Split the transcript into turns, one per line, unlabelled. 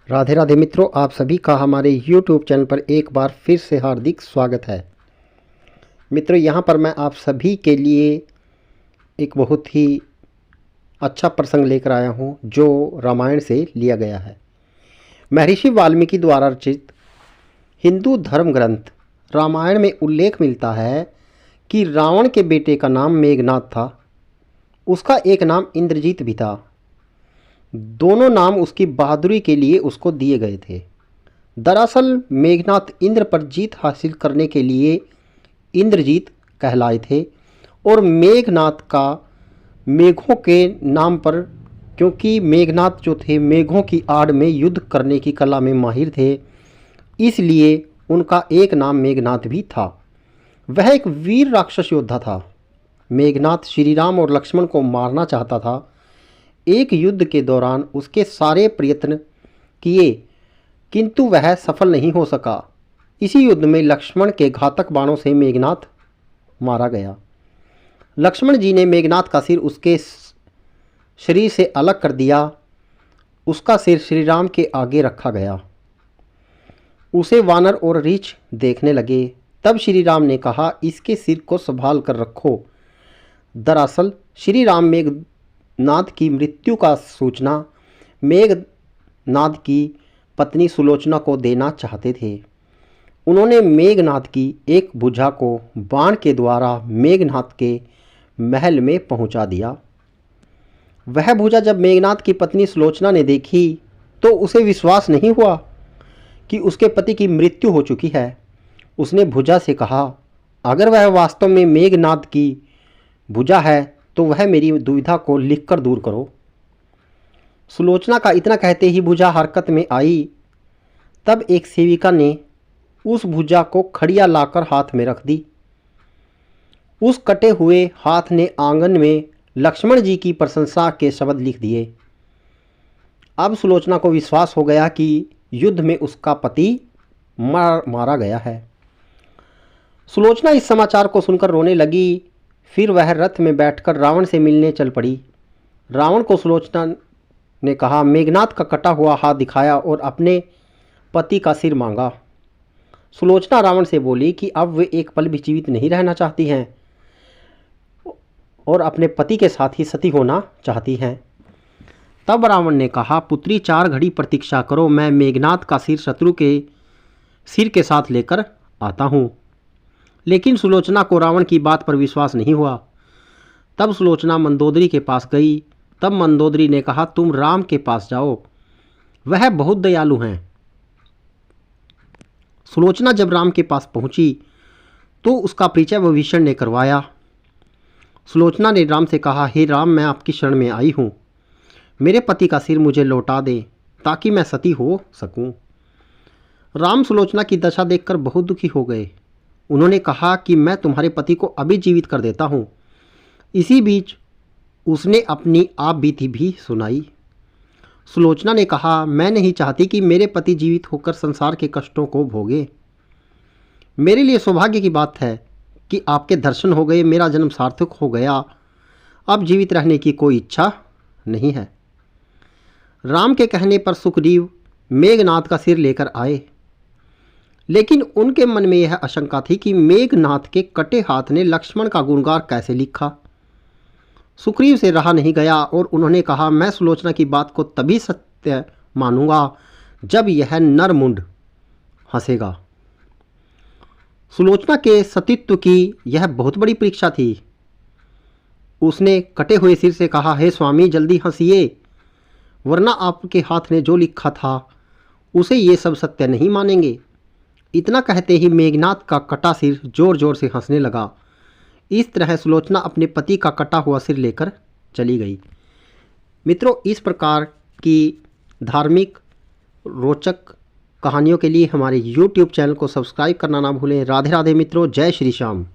राधे राधे मित्रों, आप सभी का हमारे YouTube चैनल पर एक बार फिर से हार्दिक स्वागत है। मित्रों, यहाँ पर मैं आप सभी के लिए एक बहुत ही अच्छा प्रसंग लेकर आया हूँ जो रामायण से लिया गया है। महर्षि वाल्मीकि द्वारा रचित हिंदू धर्म ग्रंथ रामायण में उल्लेख मिलता है कि रावण के बेटे का नाम मेघनाद था। उसका एक नाम इंद्रजीत भी था। दोनों नाम उसकी बहादुरी के लिए उसको दिए गए थे। दरअसल मेघनाद इंद्र पर जीत हासिल करने के लिए इंद्रजीत कहलाए थे और मेघनाद का मेघों के नाम पर, क्योंकि मेघनाद जो थे मेघों की आड़ में युद्ध करने की कला में माहिर थे, इसलिए उनका एक नाम मेघनाद भी था। वह एक वीर राक्षस योद्धा था। मेघनाद श्री राम और लक्ष्मण को मारना चाहता था। एक युद्ध के दौरान उसके सारे प्रयत्न किए किंतु वह सफल नहीं हो सका। इसी युद्ध में लक्ष्मण के घातक बाणों से मेघनाद मारा गया। लक्ष्मण जी ने मेघनाद का सिर उसके शरीर से अलग कर दिया। उसका सिर श्री राम के आगे रखा गया। उसे वानर और रीछ देखने लगे। तब श्री राम ने कहा, इसके सिर को संभाल कर रखो। दरअसल श्री राम मेघनाद की मृत्यु का सूचना मेघनाद की पत्नी सुलोचना को देना चाहते थे। उन्होंने मेघनाद की एक भुजा को बाण के द्वारा मेघनाद के महल में पहुंचा दिया। वह भुजा जब मेघनाद की पत्नी सुलोचना ने देखी तो उसे विश्वास नहीं हुआ कि उसके पति की मृत्यु हो चुकी है। उसने भुजा से कहा, अगर वह वास्तव में मेघनाद की भुजा है तो वह मेरी दुविधा को लिखकर दूर करो। सुलोचना का इतना कहते ही भुजा हरकत में आई। तब एक सेविका ने उस भुजा को खड़िया लाकर हाथ में रख दी। उस कटे हुए हाथ ने आंगन में लक्ष्मण जी की प्रशंसा के शब्द लिख दिए। अब सुलोचना को विश्वास हो गया कि युद्ध में उसका पति मारा गया है। सुलोचना इस समाचार को सुनकर रोने लगी। फिर वह रथ में बैठकर रावण से मिलने चल पड़ी। रावण को सुलोचना ने कहा, मेघनाद का कटा हुआ हाथ दिखाया और अपने पति का सिर मांगा। सुलोचना रावण से बोली कि अब वे एक पल भी जीवित नहीं रहना चाहती हैं और अपने पति के साथ ही सती होना चाहती हैं। तब रावण ने कहा, पुत्री 4 घड़ी प्रतीक्षा करो, मैं मेघनाद का सिर शत्रु के सिर के साथ लेकर आता हूँ। लेकिन सुलोचना को रावण की बात पर विश्वास नहीं हुआ। तब सुलोचना मंदोदरी के पास गई। तब मंदोदरी ने कहा, तुम राम के पास जाओ, वह बहुत दयालु हैं। सुलोचना जब राम के पास पहुंची तो उसका परिचय विभीषण ने करवाया। सुलोचना ने राम से कहा, हे राम, मैं आपकी शरण में आई हूँ। मेरे पति का सिर मुझे लौटा दे ताकि मैं सती हो सकूं। राम सुलोचना की दशा देखकर बहुत दुखी हो गए। उन्होंने कहा कि मैं तुम्हारे पति को अभी जीवित कर देता हूँ। इसी बीच उसने अपनी आप बीती भी सुनाई। सुलोचना ने कहा, मैं नहीं चाहती कि मेरे पति जीवित होकर संसार के कष्टों को भोगे। मेरे लिए सौभाग्य की बात है कि आपके दर्शन हो गए, मेरा जन्म सार्थक हो गया। अब जीवित रहने की कोई इच्छा नहीं है। राम के कहने पर सुग्रीव मेघनाद का सिर लेकर आए, लेकिन उनके मन में यह आशंका थी कि मेघनाद के कटे हाथ ने लक्ष्मण का गुणगान कैसे लिखा। सुग्रीव से रहा नहीं गया और उन्होंने कहा, मैं सुलोचना की बात को तभी सत्य मानूंगा जब यह नरमुंड हंसेगा। सुलोचना के सतीत्व की यह बहुत बड़ी परीक्षा थी। उसने कटे हुए सिर से कहा, हे स्वामी, जल्दी हंसिए, वरना आपके हाथ ने जो लिखा था उसे ये सब सत्य नहीं मानेंगे। इतना कहते ही मेघनाद का कटा सिर जोर जोर से हंसने लगा। इस तरह सुलोचना अपने पति का कटा हुआ सिर लेकर चली गई। मित्रों, इस प्रकार की धार्मिक रोचक कहानियों के लिए हमारे YouTube चैनल को सब्सक्राइब करना ना भूलें। राधे राधे मित्रों, जय श्री श्याम।